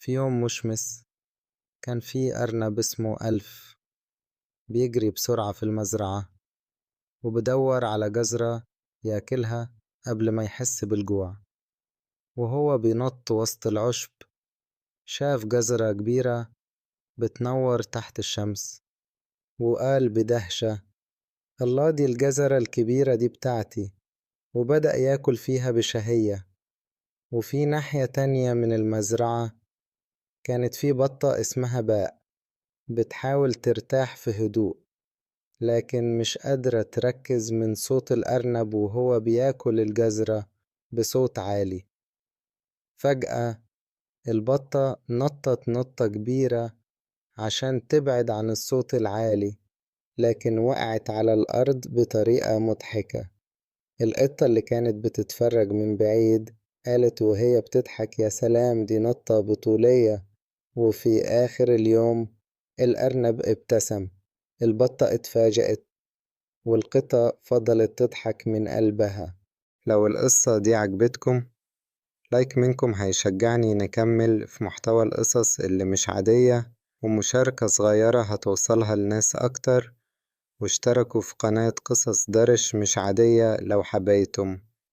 في يوم مشمس كان في أرنب اسمه ألف بيجري بسرعة في المزرعة وبدور على جزرة ياكلها قبل ما يحس بالجوع. وهو بينط وسط العشب شاف جزرة كبيرة بتنور تحت الشمس وقال بدهشة: الله، دي الجزرة الكبيرة دي بتاعتي. وبدأ ياكل فيها بشهية. وفي ناحية تانية من المزرعة كانت في بطة اسمها باء بتحاول ترتاح في هدوء، لكن مش قادرة تركز من صوت الأرنب وهو بياكل الجزرة بصوت عالي. فجأة البطة نطت نطة كبيرة عشان تبعد عن الصوت العالي، لكن وقعت على الأرض بطريقة مضحكة. القطة اللي كانت بتتفرج من بعيد قالت وهي بتضحك: يا سلام، دي نطة بطولية. وفي آخر اليوم الأرنب ابتسم، البطة اتفاجأت، والقطة فضلت تضحك من قلبها. لو القصة دي عجبتكم، لايك منكم هيشجعني نكمل في محتوى القصص اللي مش عادية، ومشاركة صغيرة هتوصلها لناس أكتر، واشتركوا في قناة قصص درش مش عادية لو حبيتم.